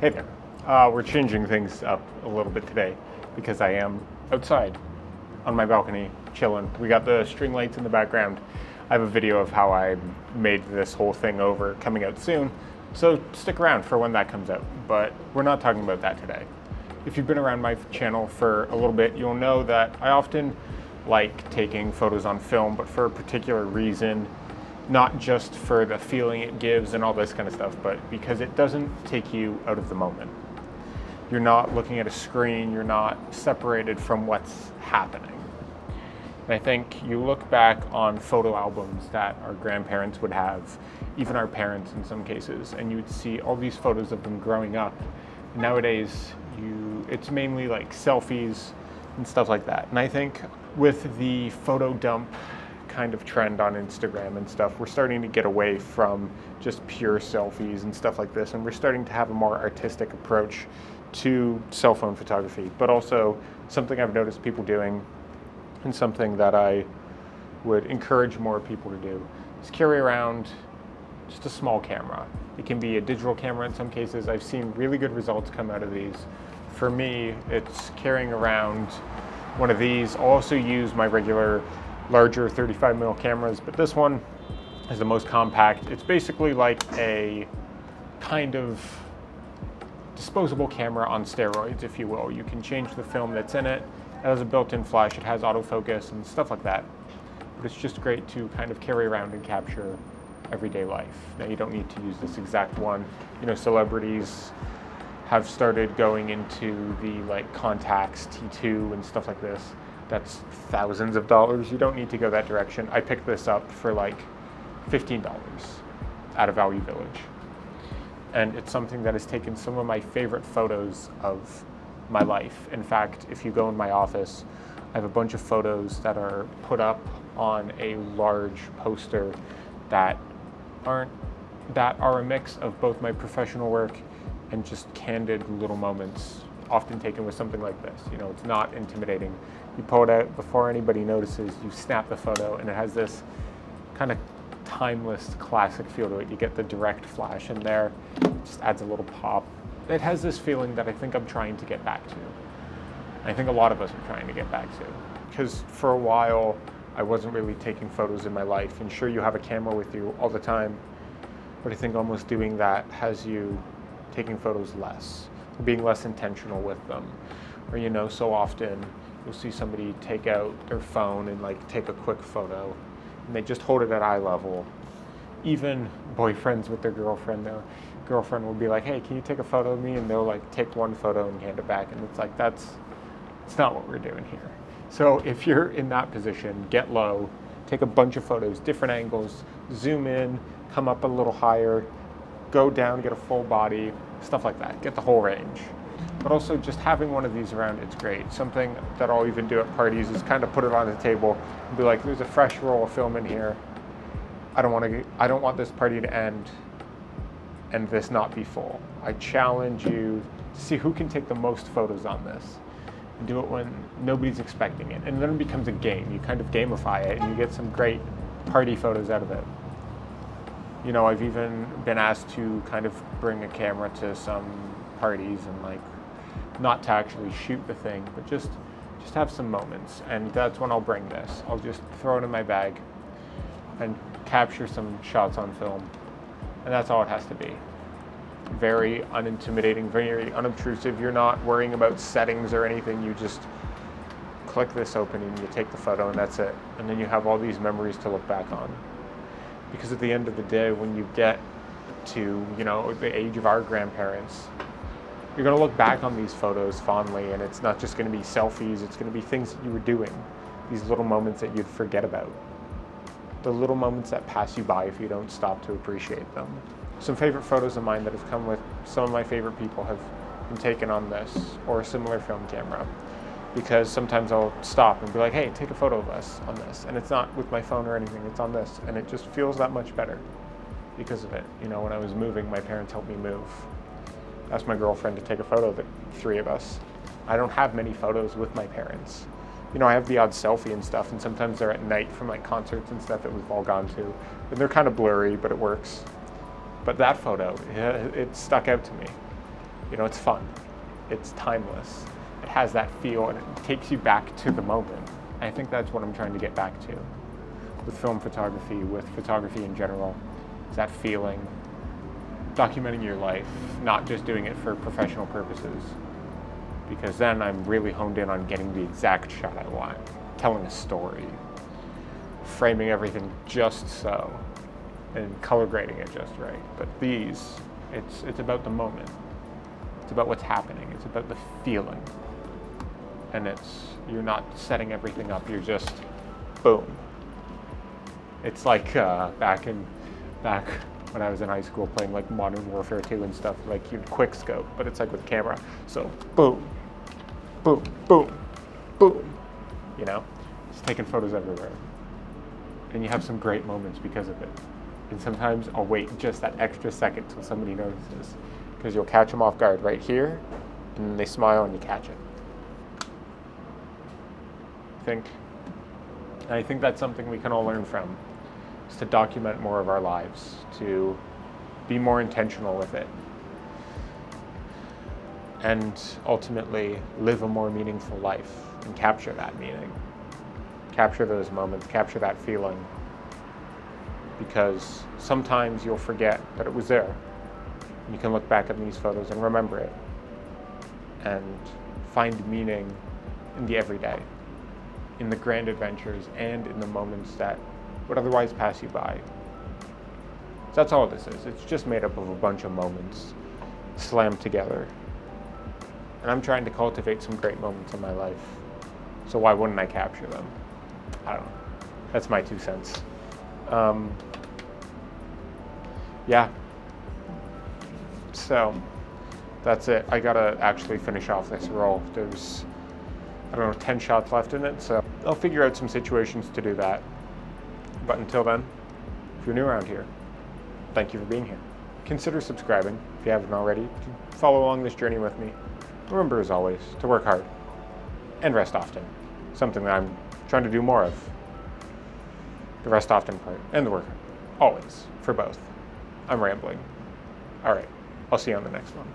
Hey there. We're changing things up a little bit today because I am outside on my balcony chilling. We got the string lights in the background. I have a video of how I made this whole thing over coming out soon, so stick around for when that comes out. But we're not talking about that today. If you've been around my channel for a little bit, you'll know that I often like taking photos on film, but for a particular reason. Not just for the feeling it gives and all this kind of stuff, but because it doesn't take you out of the moment. You're not looking at a screen, you're not separated from what's happening. And I think you look back on photo albums that our grandparents would have, even our parents in some cases, and you would see all these photos of them growing up. Nowadays, it's mainly like selfies and stuff like that. And I think with the photo dump kind of trend on Instagram and stuff, we're starting to get away from just pure selfies and stuff like this, and we're starting to have a more artistic approach to cell phone photography, but also something I've noticed people doing and something that I would encourage more people to do is carry around just a small camera. It can be a digital camera in some cases. I've seen really good results come out of these. For me, it's carrying around one of these. I'll also use my regular larger 35mm cameras, but this one is the most compact. It's basically like a kind of disposable camera on steroids, if you will. You can change the film that's in it. It has a built-in flash, it has autofocus and stuff like that. But it's just great to kind of carry around and capture everyday life. Now, you don't need to use this exact one. You know, celebrities have started going into the like Contax T2 and stuff like this. That's thousands of dollars. You don't need to go that direction. I picked this up for like $15 at a Value Village. And it's something that has taken some of my favorite photos of my life. In fact, if you go in my office, I have a bunch of photos that are put up on a large poster that are a mix of both my professional work and just candid little moments, often taken with something like this. You know, it's not intimidating. You pull it out before anybody notices, you snap the photo, and it has this kind of timeless, classic feel to it. You get the direct flash in there, it just adds a little pop. It has this feeling that I think I'm trying to get back to. I think a lot of us are trying to get back to. Because for a while, I wasn't really taking photos in my life, and sure, you have a camera with you all the time, but I think almost doing that has you taking photos less, being less intentional with them. Or, you know, so often you'll see somebody take out their phone and like take a quick photo and they just hold it at eye level. Even boyfriends with their girlfriend, their girlfriend will be like, hey, can you take a photo of me? And they'll like take one photo and hand it back. And it's like, it's not what we're doing here. So if you're in that position, get low, take a bunch of photos, different angles, zoom in, come up a little higher, go down, get a full body, stuff like that, get the whole range. But also just having one of these around, it's great. Something that I'll even do at parties is kind of put it on the table and be like, there's a fresh roll of film in here. I don't want this party to end and this not be full. I challenge you to see who can take the most photos on this and do it when nobody's expecting it. And then it becomes a game. You kind of gamify it and you get some great party photos out of it. You know, I've even been asked to kind of bring a camera to some parties and like not to actually shoot the thing, but just have some moments. And that's when I'll bring this. I'll just throw it in my bag and capture some shots on film. And that's all it has to be. Very unintimidating, very unobtrusive. You're not worrying about settings or anything. You just click this open and you take the photo and that's it. And then you have all these memories to look back on. Because at the end of the day, when you get to, you know, the age of our grandparents, you're going to look back on these photos fondly, and it's not just going to be selfies, it's going to be things that you were doing, these little moments that you'd forget about, the little moments that pass you by if you don't stop to appreciate them. Some favorite photos of mine that have come with some of my favorite people have been taken on this or a similar film camera, because sometimes I'll stop and be like, hey, take a photo of us on this, and it's not with my phone or anything, it's on this, and it just feels that much better because of it. You know, when I was moving, my parents helped me move. Asked my girlfriend to take a photo of the three of us. I don't have many photos with my parents. You know, I have the odd selfie and stuff, and sometimes they're at night from like concerts and stuff that we've all gone to. And they're kind of blurry, but it works. But that photo, it stuck out to me. You know, it's fun. It's timeless. It has that feel, and it takes you back to the moment. And I think that's what I'm trying to get back to with film photography, with photography in general. Is that feeling, documenting your life, not just doing it for professional purposes. Because then I'm really honed in on getting the exact shot I want, telling a story, framing everything just so, and color grading it just right. But these, it's about the moment. It's about what's happening. It's about the feeling. And you're not setting everything up, you're just, boom. It's like back when I was in high school playing like Modern Warfare 2 and stuff, like you'd quick scope, but it's like with camera. So boom, boom, boom, boom, you know? Just taking photos everywhere. And you have some great moments because of it. And sometimes I'll wait just that extra second till somebody notices, because you'll catch them off guard right here, and then they smile and you catch it. I think that's something we can all learn from, is to document more of our lives, to be more intentional with it, and ultimately live a more meaningful life and capture that meaning, capture those moments, capture that feeling, because sometimes you'll forget that it was there. You can look back at these photos and remember it and find meaning in the everyday, in the grand adventures, and in the moments that would otherwise pass you by. So that's all this is. It's just made up of a bunch of moments slammed together. And I'm trying to cultivate some great moments in my life. So why wouldn't I capture them? I don't know. That's my 2 cents. Yeah. So that's it. I gotta actually finish off this roll. There's, I don't know, 10 shots left in it, so I'll figure out some situations to do that. But until then, if you're new around here, thank you for being here. Consider subscribing if you haven't already, to follow along this journey with me. Remember, as always, to work hard and rest often. Something that I'm trying to do more of. The rest often part and the work hard. Always, for both. I'm rambling. All right, I'll see you on the next one.